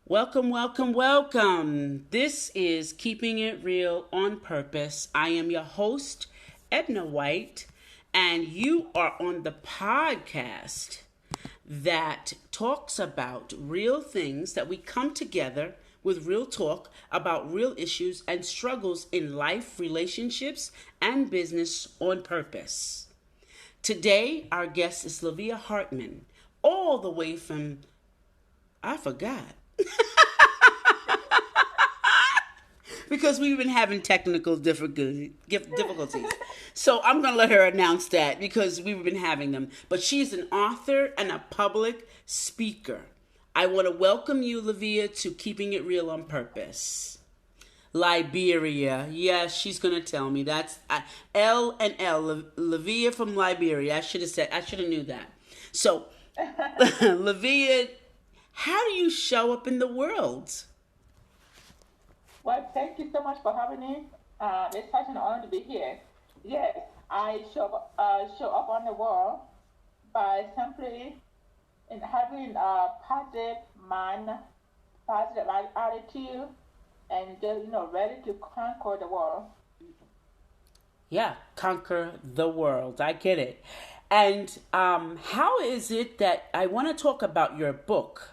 Welcome, welcome, welcome. This is Keeping It Real on Purpose. I am your host, Edna White, and you are on the podcast that talks about real things that we come together with real talk about real issues and struggles in life, relationships, and business on purpose. Today, our guest is Levia Hartman, all the way from, I forgot, because we've been having technical difficulties. So I'm going to let her announce that because we've been having them. But she's an author and a public speaker. I want to welcome you, Levia, to Keeping It Real on Purpose. Liberia. Yes, she's going to tell me. That's L and L. Levia from Liberia. I should have knew that. So, Levia, how do you show up in the world? Well, thank you so much for having me. It's such an honor to be here. Yes, I show up on the world by simply in having a positive mind, positive attitude, and just ready to conquer the world. Yeah, conquer the world. I get it. And how is it that I want to talk about your book?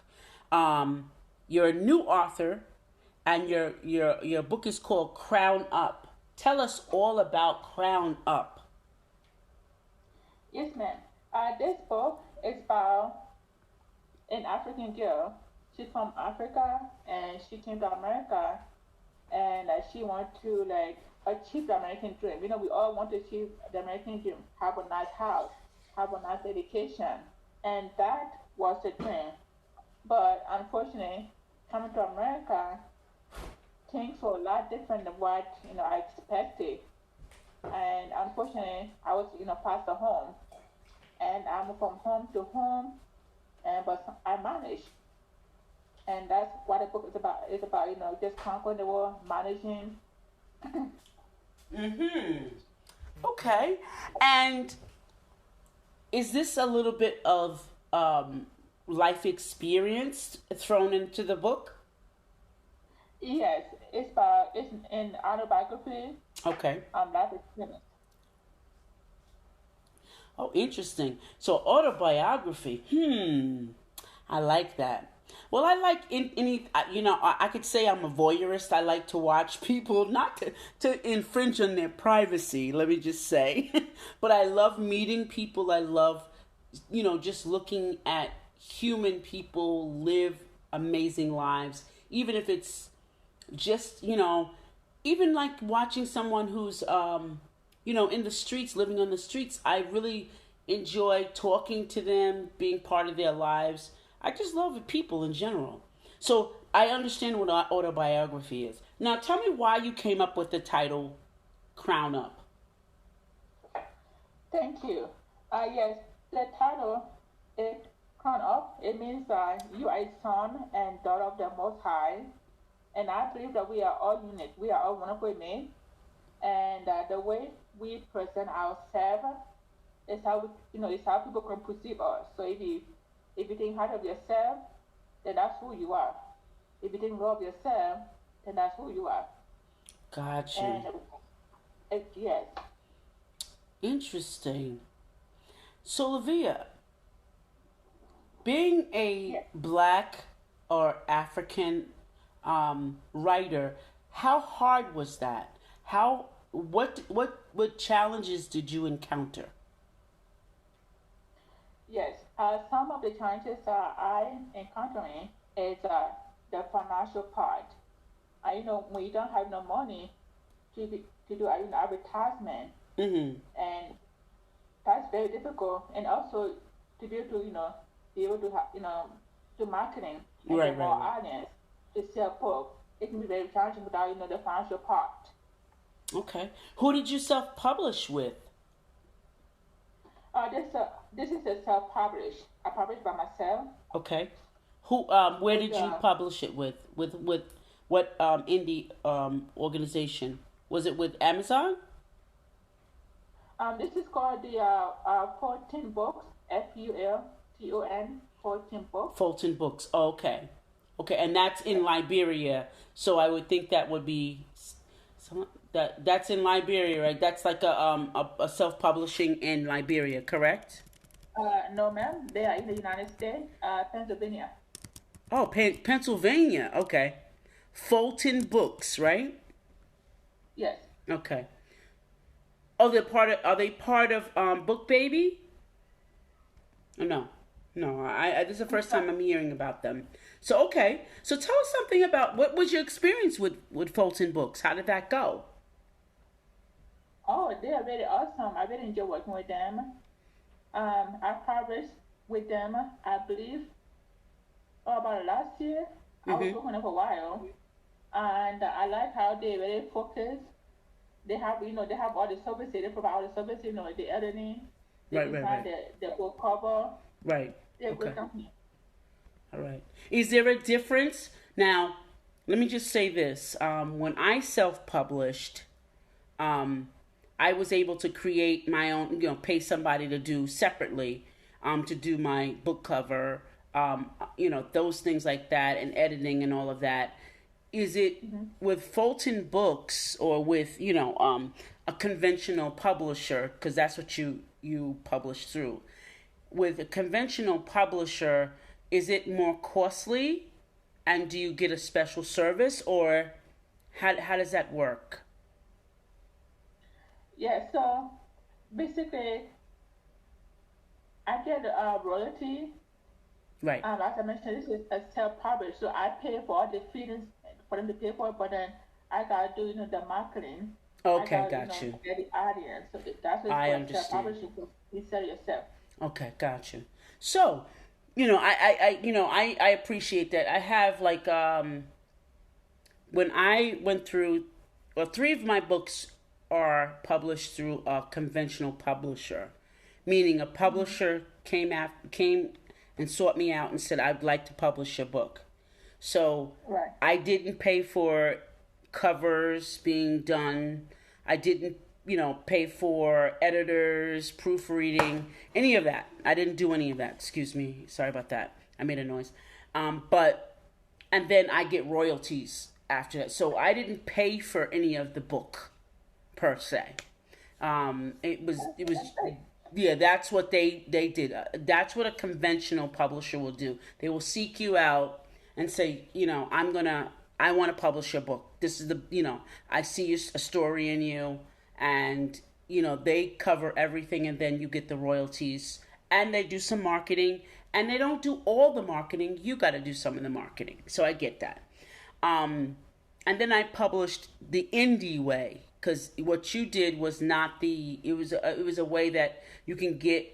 You're a new author, and your book is called Crown Up. Tell us all about Crown Up. Yes, ma'am. This book is about an African girl. She's from Africa, and she came to America, and she wanted to achieve the American dream. We all want to achieve the American dream, have a nice house, have a nice education, and that was the dream. But unfortunately, coming to America, things were a lot different than what I expected. And unfortunately, I was passed the home, and I moved from home to home, and but I managed, and that's what the book is about. It's about just conquering the world, managing. Mm-hmm. Okay. And is this a little bit of life experience thrown into the book? Yes, it's an autobiography. Okay. Life experience. Oh, interesting. So autobiography. I like that. Well, I like any. I could say I'm a voyeurist. I like to watch people, not to infringe on their privacy. Let me just say, but I love meeting people. I love, just looking at human people live amazing lives, even if it's just even like watching someone who's in the streets, living on the streets. I really enjoy talking to them, being part of their lives. I just love people in general. So I understand what autobiography is. Now tell me why you came up with the title Crown Up. Thank you. Yes, the title is Crown Up. It means you are a son and daughter of the Most High, and I believe that we are all unique. We are all wonderful made, and the way we present ourselves is how is how people can perceive us. So if you think hard of yourself, then that's who you are. If you think low of yourself, then that's who you are. Got you. And yes, Interesting. So, Lavia, being a yes, black or African writer, how hard was that? What challenges did you encounter? yes. Some of the challenges I encountering is the financial part. When you don't have no money to do advertisement, Mm-hmm. and that's very difficult. And also to be able to be able to have do marketing and Right, get right, more right. audience to sell book. It can be very challenging without the financial part. Okay. Who did you self-publish with? This is a self publish. I publish by myself. Okay. Where With did you publish it with? With what indie organization? Was it with Amazon? this is called the 14 books. FULTON 14 books. Fulton Books. Okay. Okay, and that's in Liberia. So I would think that would be that's in Liberia, right? That's like a self publishing in Liberia, correct? No, ma'am. They are in the United States, Pennsylvania. Oh, Pennsylvania. Okay, Fulton Books, right? Yes. Okay. Oh, they're part of. Are they part of Book Baby? Oh, no, no. This is the first time I'm hearing about them. So okay. So tell us something about what was your experience with Fulton Books? How did that go? Oh, they are very awesome. I really enjoy working with them. I published with them, I believe, about last year. I was Mm-hmm. working on it for a while, and I like how they very focus. They have, they have all the services. They provide all the services, the editing, the Right, right, design, right, the book cover. right. They're a Okay. good company. All right. Is there a difference now? Let me just say this: when I self-published, um, I was able to create my own, pay somebody to do separately, to do my book cover, those things like that, and editing and all of that. Is it with Fulton Books or with, a conventional publisher, because that's what you publish through. With a conventional publisher, is it more costly, and do you get a special service, or how does that work? Yeah, so basically, I get royalty. Right. As I mentioned, this is a self-published, so I pay for all the fees for them to pay for it, but then I gotta do, the marketing. I Okay, gotta, got you. get the audience. So that's what it's I called understand. self-publishing. So you sell yourself. Okay, got you. So, I appreciate that. I have like when I went through, well, three of my books are published through a conventional publisher, meaning a publisher came and sought me out and said, "I'd like to publish your book." So Right. I didn't pay for covers being done. I didn't, pay for editors, proofreading, any of that. I didn't do any of that. Excuse me. Sorry about that. I made a noise. But and then I get royalties after that. So I didn't pay for any of the book per se. It was That's great. yeah, that's what they did. That's what a conventional publisher will do. They will seek you out and say, I want to publish your book. This is I see a story in you, and they cover everything, and then you get the royalties, and they do some marketing, and they don't do all the marketing. You got to do some of the marketing. So I get that. And then I published the indie way, because what you did was not it was a way that you can get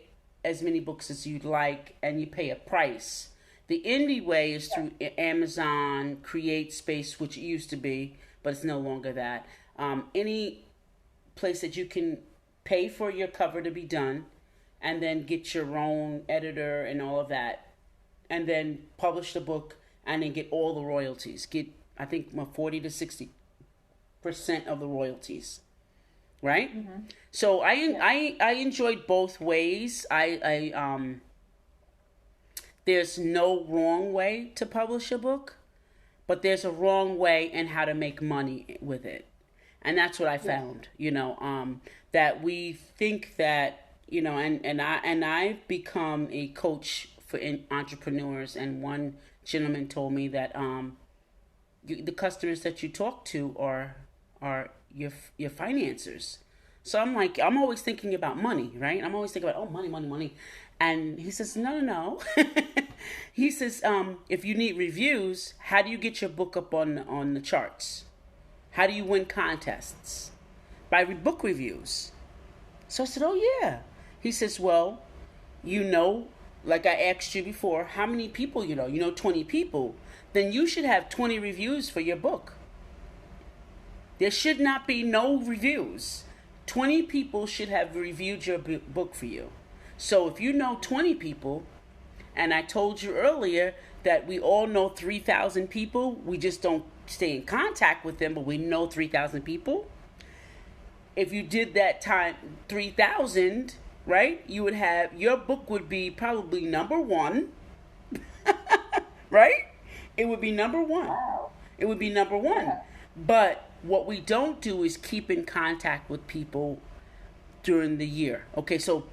as many books as you'd like, and you pay a price. The indie way is through Amazon, Create Space, which it used to be, but it's no longer that. Any place that you can pay for your cover to be done, and then get your own editor and all of that, and then publish the book, and then get all the royalties. Get, I think, 40 to 60% of the royalties, right? So Yeah. I enjoyed both ways. There's no wrong way to publish a book, but there's a wrong way in how to make money with it. And that's what I Yes. found, that we think that, I've become a coach for entrepreneurs. And one gentleman told me that the customers that you talk to are your financiers. So I'm like, I'm always thinking about money, right? I'm always thinking about, oh, money, money, money. And he says, no, no, no. He says, if you need reviews, how do you get your book up on the charts? How do you win contests? By book reviews. So I said, oh, yeah. He says, well, like I asked you before, how many people you know? You know 20 people. Then you should have 20 reviews for your book. There should not be no reviews. 20 people should have reviewed your book for you. So if you know 20 people, and I told you earlier that we all know 3,000 people, we just don't stay in contact with them, but we know 3,000 people. If you did that time 3,000, right, your book would be probably number one, right? It would be number one. Wow. It would be number one. Yeah. But what we don't do is keep in contact with people during the year. Okay, so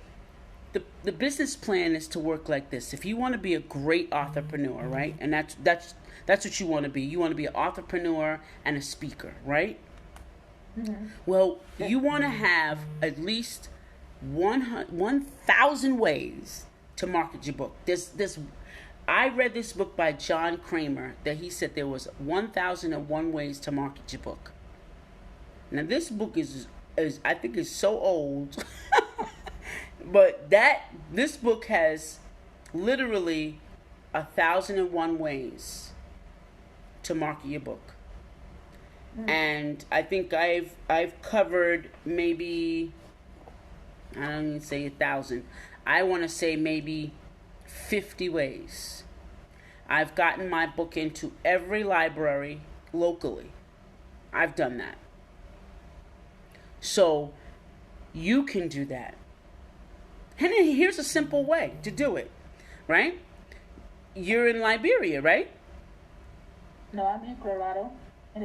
the business plan is to work like this. If you want to be a great entrepreneur, right? And that's what you want to be. You want to be an entrepreneur and a speaker, right? Mm-hmm. Well, you want to have at least 1,000 ways to market your book. I read this book by John Kramer that he said there was 1,001 ways to market your book. Now this book is I think is so old, but this book has literally 1,001 ways to market your book. And I think I've covered maybe, I don't even say 1,000. I want to say maybe 50 ways. I've gotten my book into every library locally. I've done that. So you can do that. And then here's a simple way to do it, right? You're in Liberia, right? No, I'm in Colorado.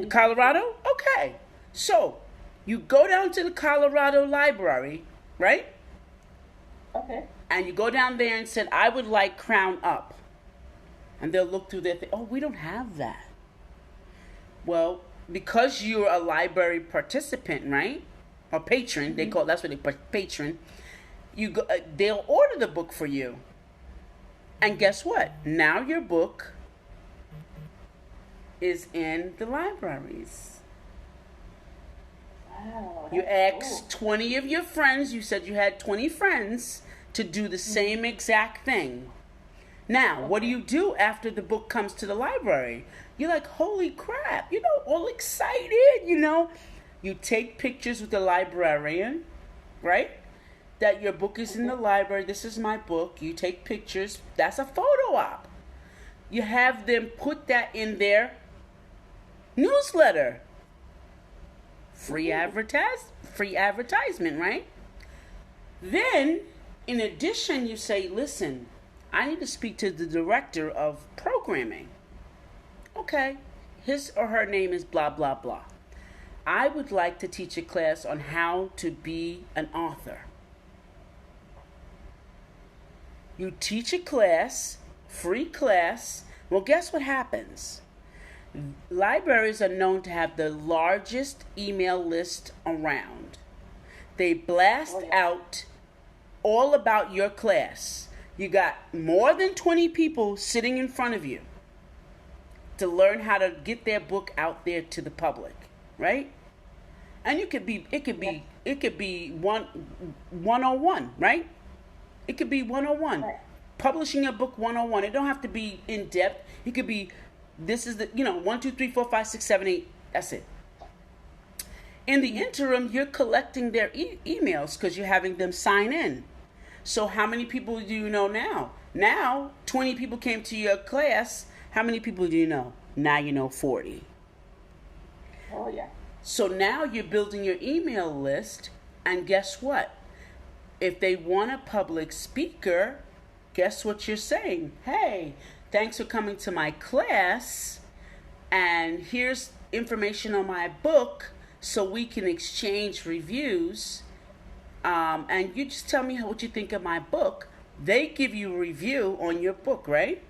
Colorado? Okay. So you go down to the Colorado library, right? Okay. And you go down there and said, I would like Crown Up. And they'll look through their thing. Oh, we don't have that. Well, because you're a library participant, right? Or patron, they call that's what they patron. You go, they'll order the book for you. And guess what? Now your book is in the libraries. Wow. You asked 20 of your friends, you said you had 20 friends to do the same exact thing. Now, what do you do after the book comes to the library? You're like, holy crap, all excited, You take pictures with the librarian, right? That your book is in the library. This is my book. You take pictures. That's a photo op. You have them put that in their newsletter. Free advertisement, right? Then, in addition, you say, listen, I need to speak to the director of programming. Okay, his or her name is blah, blah, blah. I would like to teach a class on how to be an author. You teach a class, free class. Well, guess what happens? Libraries are known to have the largest email list around. They blast out all about your class. You got more than 20 people sitting in front of you to learn how to get their book out there to the public, right? And it could be 101, right? It could be 101. Right. Publishing a book 101. It don't have to be in depth. It could be, this is the, 1, 2, 3, 4, 5, 6, 7, 8. That's it. In the interim, you're collecting their emails because you're having them sign in. So how many people do you know now? Now, 20 people came to your class. How many people do you know? Now you know 40. Oh, yeah. So now you're building your email list, and guess what? If they want a public speaker, guess what you're saying? Hey, thanks for coming to my class, and here's information on my book so we can exchange reviews. And you just tell me what you think of my book. They give you a review on your book, right?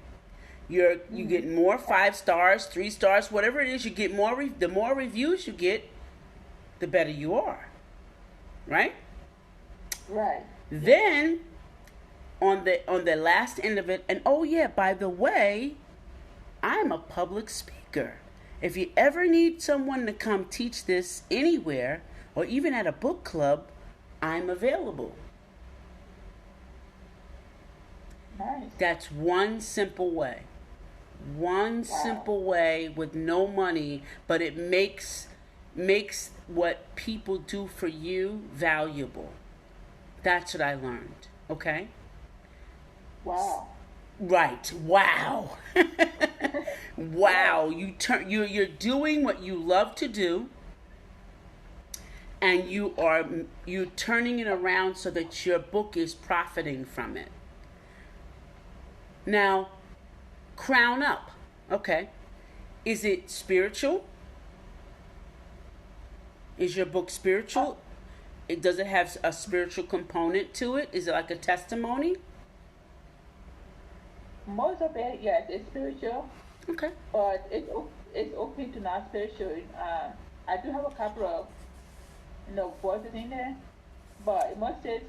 You get more 5 stars, 3 stars, whatever it is. You get more. The more reviews you get, the better you are, right? Right. Then, on the last end of it, and oh yeah, by the way, I'm a public speaker. If you ever need someone to come teach this anywhere, or even at a book club, I'm available. Nice. That's one simple way. One simple way with no money, but it makes what people do for you valuable. That's what I learned. Okay? Wow. Right. Wow. Wow. You're doing what you love to do, and you're turning it around so that your book is profiting from it. Now, Crown Up. Okay. Is it spiritual? Is your book spiritual? Does it have a spiritual component to it? Is it like a testimony? Most of it, yes, it's spiritual, Okay. but it's okay to not spiritual. I do have a couple of voices in there, but most is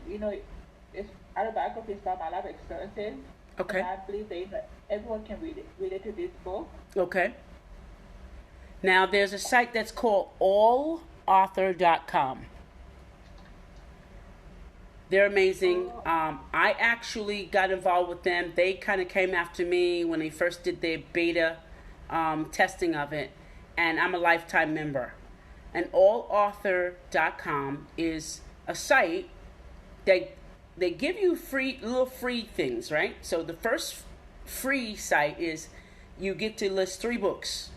it's autobiography is about my life experiences, Okay. and I believe that everyone can relate to this book. Okay. Now, there's a site that's called allauthor.com. They're amazing. I actually got involved with them. They kind of came after me when they first did their beta testing of it, and I'm a lifetime member. And allauthor.com is a site that they give you little free things, right? So the first free site is you get to list 3 books.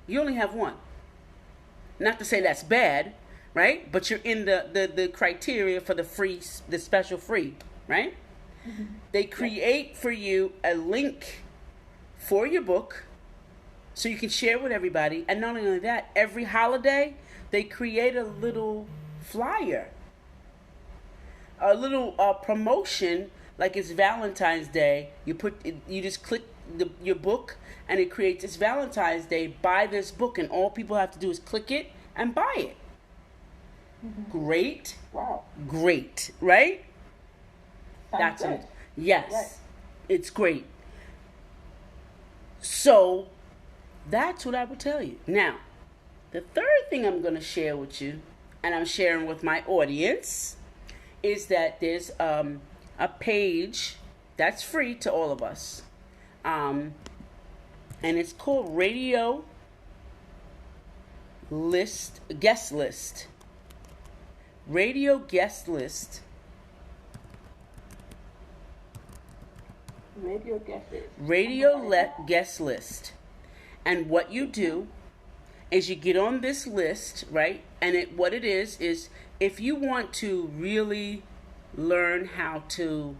You only have 1. Not to say that's bad, right? But you're in the criteria for the special free, right? Mm-hmm. They create for you a link for your book so you can share with everybody. And not only that, every holiday, they create a little flyer, a little promotion, like it's Valentine's Day. You just click your book, and it creates this Valentine's Day, buy this book, and all people have to do is click it and buy it. Mm-hmm. Great. Wow. Great, right? Sounds good. Yes. Right. It's great. So that's what I would tell you. Now, the third thing I'm going to share with you, and I'm sharing with my audience, is that there's a page that's free to all of us. And it's called Radio Guest List. Radio Guest List. Radio Guest List. Guest List. And what you do is you get on this list, right? And what it is if you want to really learn how to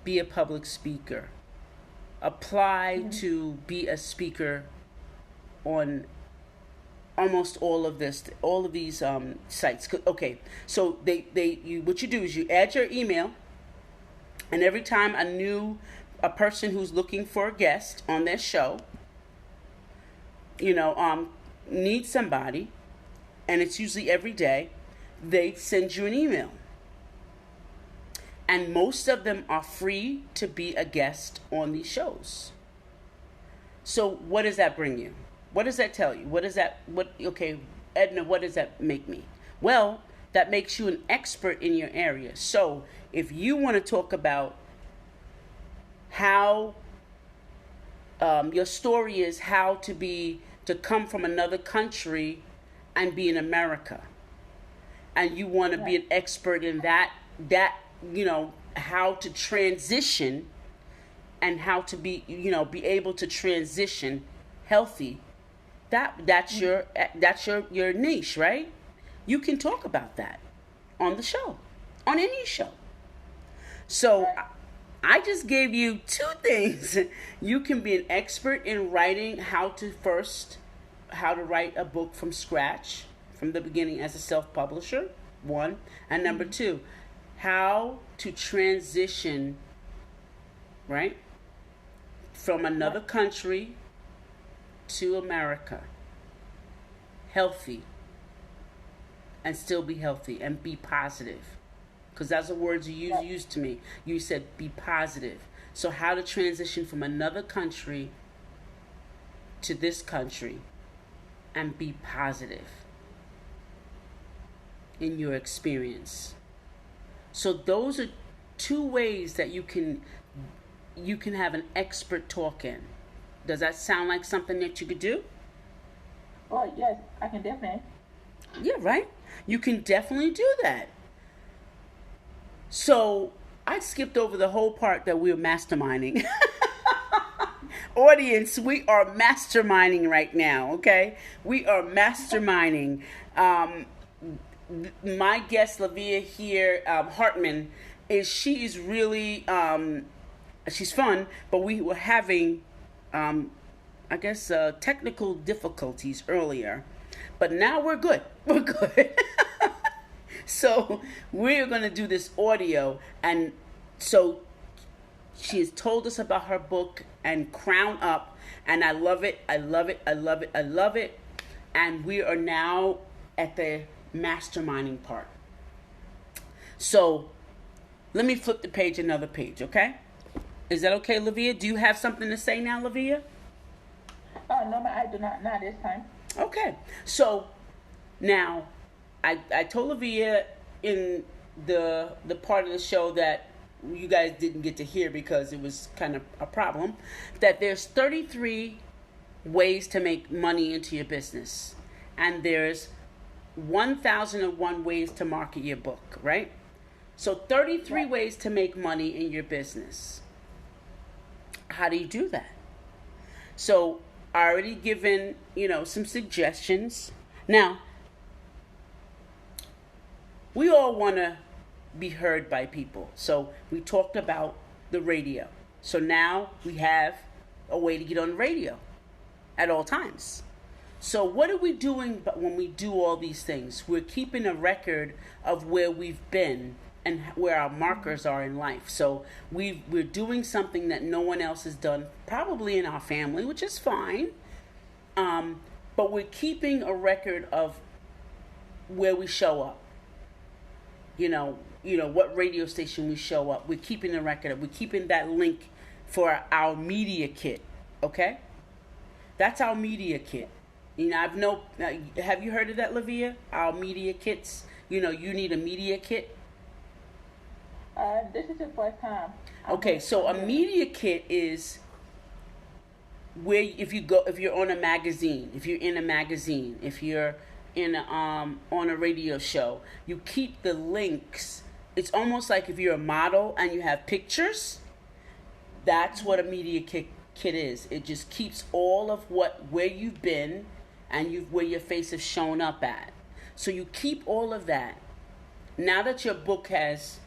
be a public speaker, apply to be a speaker on almost all of these sites. Okay, so what you do is you add your email, and every time a person who's looking for a guest on their show, needs somebody, and it's usually every day, they send you an email. And most of them are free to be a guest on these shows. So what does that bring you? What does that tell you? Okay, Edna, what does that make me? Well, that makes you an expert in your area. So if you want to talk about how your story is how to come from another country and be in America, and you want to be an expert in that how to transition and how to be able to transition healthy, that's your niche, right? You can talk about that on the show, on any show. So I just gave you 2 things. You can be an expert in writing, how to write a book from scratch, from the beginning as a self-publisher, 1. And number 2, how to transition, right, from another country to America, healthy, and still be healthy and be positive. Because that's the words you used to me. You said be positive. So how to transition from another country to this country and be positive in your experience. So those are 2 ways that you can have an expert talk in. Does that sound like something that you could do? Oh, yes, I can definitely. Yeah, right? You can definitely do that. So I skipped over the whole part that we were masterminding. Audience, we are masterminding right now, okay? We are masterminding. My guest, Levia here, Hartman, she's really, she's fun, but we were having I guess, technical difficulties earlier, but now we're good. We're good. So we're going to do this audio, and so she has told us about her book and Crown Up, and I love it. I love it. I love it. I love it. And we are now at the masterminding part. So let me flip the page, another page, okay? Is that okay, Levia? Do you have something to say now, Levia? Oh, no, I do not. Not this time. Okay. So now I told Levia in the part of the show that you guys didn't get to hear because it was kind of a problem, that there's 33 ways to make money into your business. And there's 1,001 ways to market your book, right? So 33 ways to make money in your business. How do you do that? So I already given, some suggestions. Now, we all want to be heard by people. So we talked about the radio. So now we have a way to get on the radio at all times. So what are we doing when we do all these things? We're keeping a record of where we've been and where our markers are in life. So we're doing something that no one else has done, probably in our family, which is fine. But we're keeping a record of where we show up. What radio station we show up. We're keeping a record of. We're keeping that link for our media kit. Okay? That's our media kit. Have you heard of that, Levia? Our media kits. You need a media kit. This is the first time. Okay, so a media kit is where if you're on a magazine, if you're in a magazine, if you're in on a radio show, you keep the links. It's almost like if you're a model and you have pictures. That's what a media kit is. It just keeps all of where you've been and where your face has shown up at. So you keep all of that. Now that your book has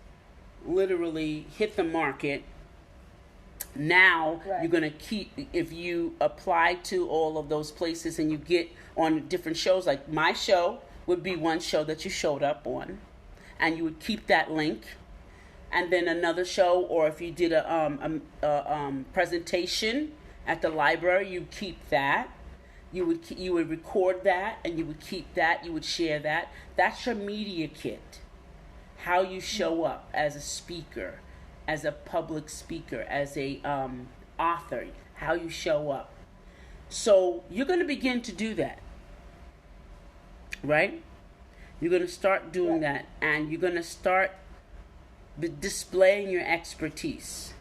literally hit the market, now you're going to keep, if you apply to all of those places and you get on different shows, like my show would be one show that you showed up on, and you would keep that link. And then another show, or if you did a presentation at the library, you keep that. You would record that, and you would keep that. You would share that. That's your media kit. How you show up as a speaker, as a public speaker, as a author. How you show up. So you're going to begin to do that, right? You're going to start doing that, and you're going to start displaying your expertise,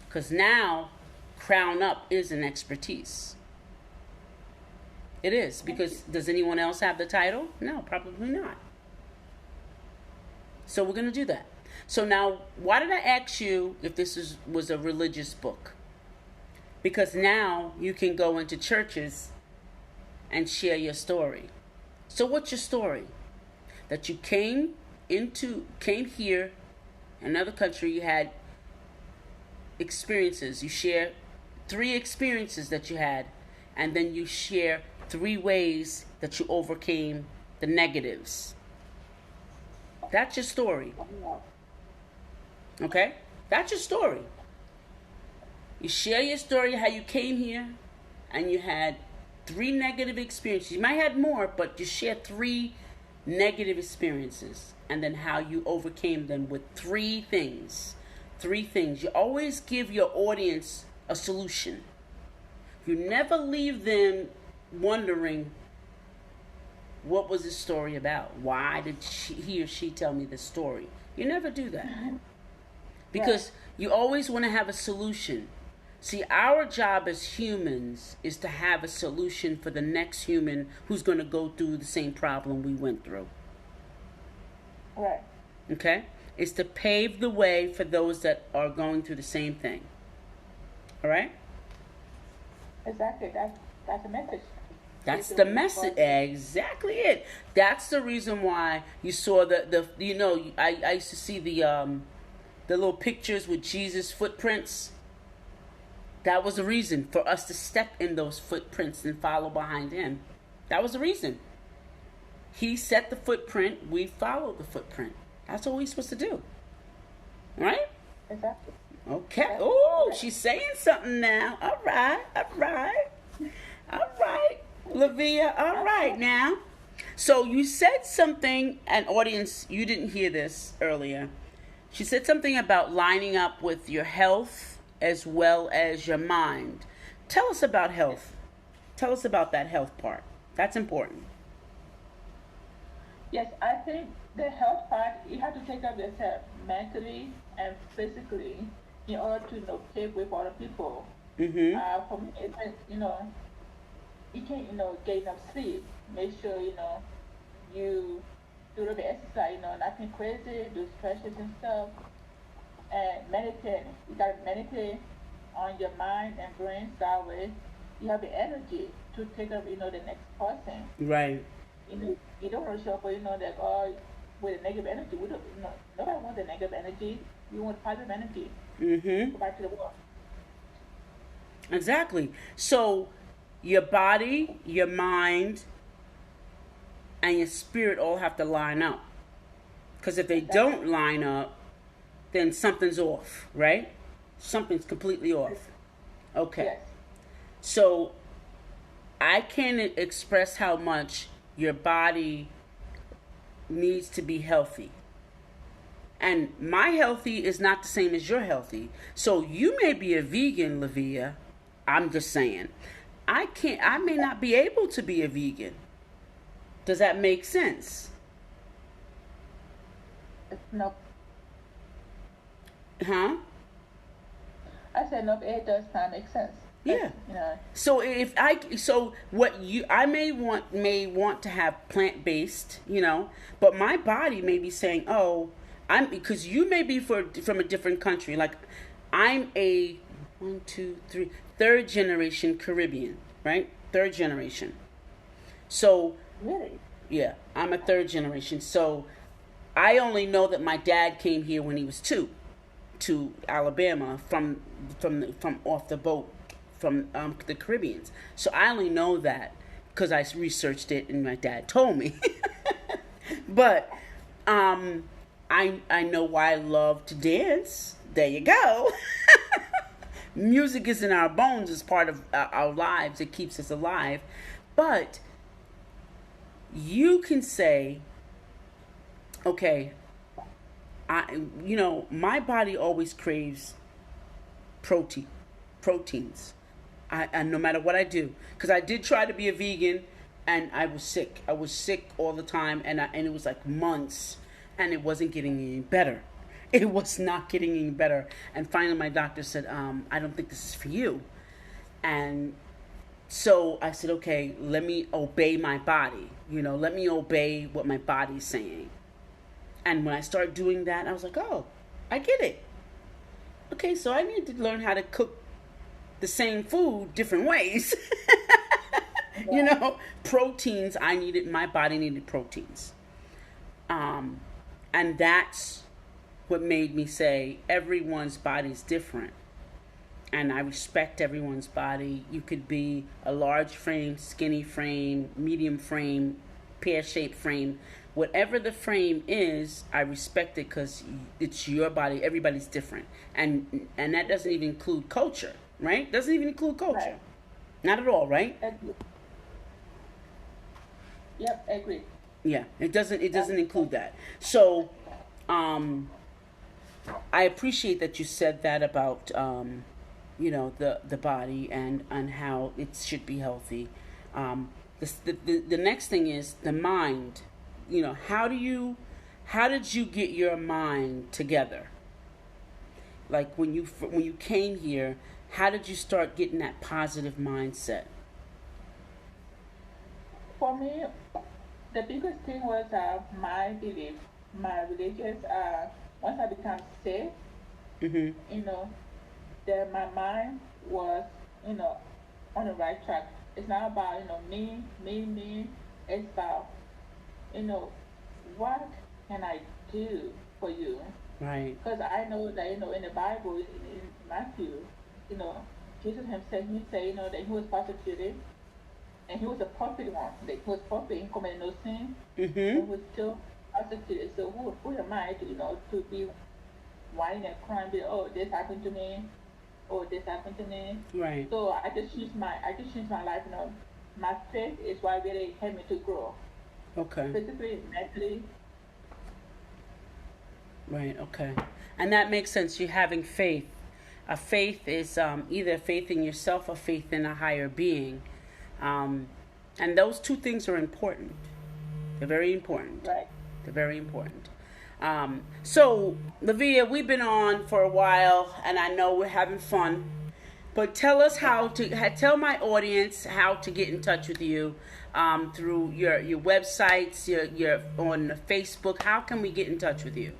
because now Crown Up is an expertise. It is, because does anyone else have the title? No, probably not. So we're going to do that. So now, why did I ask you if this was a religious book? Because now you can go into churches and share your story. So what's your story? That you came here, another country, you had experiences. You share 3 experiences that you had, and then you share 3 ways that you overcame the negatives. That's your story. Okay? That's your story. You share your story, how you came here, and you had 3 negative experiences. You might have had more, but you share 3 negative experiences, and then how you overcame them with 3 things. 3 things. You always give your audience a solution. You never leave them wondering, what was this story about? Why did he or she tell me this story? You never do that. Because you always want to have a solution. See, our job as humans is to have a solution for the next human who's going to go through the same problem we went through. Right. Okay? It's to pave the way for those that are going through the same thing. All right? Exactly. That's the message. That's the message. Exactly it. That's the reason why you saw I used to see the little pictures with Jesus' footprints. That was the reason for us to step in those footprints and follow behind him. That was the reason. He set the footprint, we followed the footprint. That's what we're supposed to do. Right? Exactly. Okay. Oh, she's saying something now. All right. All right. All right. Levia, all right now. So you said something, an audience, you didn't hear this earlier. She said something about lining up with your health as well as your mind. Tell us about health. Tell us about that health part. That's important. Yes, I think the health part, you have to take care of yourself mentally and physically in order to, take with other people. Mm-hmm. For me, it's like, you can't, get enough sleep. Make sure, you do a little bit of exercise, nothing crazy, do stretches and stuff. And meditate. You gotta meditate on your mind and brain, so that way you have the energy to take up, the next person. Right. You don't want to show up, like, oh, with a negative energy. We don't, nobody wants a negative energy. We want positive energy. Mm-hmm. Go back to the work. Exactly. So your body, your mind, and your spirit all have to line up. Because if they don't line up, then something's off, right? Something's completely off. Okay. Yes. So I can't express how much your body needs to be healthy. And my healthy is not the same as your healthy. So you may be a vegan, Levia. I'm just saying. I may not be able to be a vegan. Does that make sense? No. Huh? I said, no, it does not make sense. Yeah. So I may want to have plant-based, but my body may be saying, "Oh, because you may be from a different country. Like I'm a 3rd generation Caribbean, right? 3rd generation. So Really? yeah, I'm a 3rd generation. So I only know that my dad came here when he was 2 to Alabama from off the boat from the Caribbeans. So I only know that because I researched it and my dad told me. But I know why I love to dance. There you go. Music is in our bones. It's part of our lives. It keeps us alive. But you can say, okay, my body always craves proteins. I no matter what I do, because I did try to be a vegan, and I was sick. I was sick all the time, and it was like months, and it wasn't getting any better. It was not getting any better. And finally, my doctor said, "I don't think this is for you." And so I said, "Okay, let me obey my body. Let me obey what my body's saying." And when I started doing that, I was like, "Oh, I get it. Okay, so I need to learn how to cook the same food different ways." Proteins, my body needed proteins. And that's what made me say everyone's body's different. And I respect everyone's body. You could be a large frame, skinny frame, medium frame, pear-shaped frame. Whatever the frame is, I respect it because it's your body. Everybody's different. And that doesn't even include culture, right? Doesn't even include culture. Right. Not at all, right? Yep, I agree. Yeah, it doesn't include that. So, I appreciate that you said that about the body and how it should be healthy. The next thing is the mind. How did you get your mind together? Like when you came here, how did you start getting that positive mindset? For me, the biggest thing was my belief, my religious. Once I became saved, Mm-hmm. that my mind was, on the right track. It's not about, me. It's about, what can I do for you? Right. Because I know that, in the Bible, in Matthew, Jesus himself, he said, that he was persecuted, and he was a perfect one. Like, he was perfect, he committed no sin, Mm-hmm. but he was still persecuted. So who am I to, to be whining and crying, be, oh, this happened to me, oh, this happened to me. Right. So I just changed my life, My faith is what really helped me to grow. Okay. Physically, mentally. Right. Okay. And that makes sense. You're having faith. A faith is either faith in yourself or faith in a higher being. And those two things are important. They're very important. Right. They're very important. So, Levia, we've been on for a while, and I know we're having fun. But tell us tell my audience how to get in touch with you through your websites, your on Facebook. How can we get in touch with you?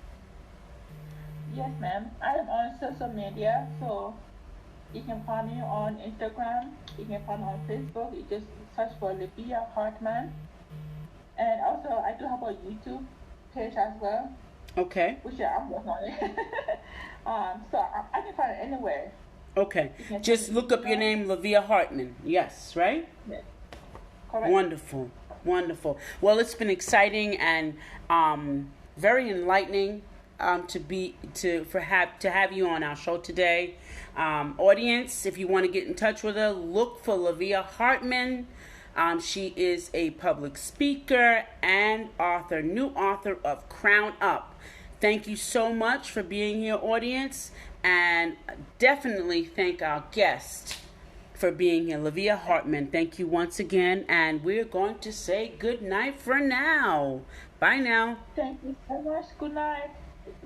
Yes, ma'am. I am on social media, so you can find me on Instagram. You can find me on Facebook. You just search for Levia Hartman. And also, I do have a YouTube page as well. Okay. Which I'm working on it. So I can find it anywhere. Okay. Just look up your name, Levia Hartman. Yes, right? Yes. Correct. Wonderful. Wonderful. Well, it's been exciting and very enlightening to have you on our show today. Audience, if you want to get in touch with her, look for Levia Hartman. She is a public speaker and new author of Crown Up. Thank you so much for being here, audience, and definitely thank our guest for being here, Levia Hartman. Thank you once again, and we're going to say good night for now. Bye now. Thank you so much. Good night.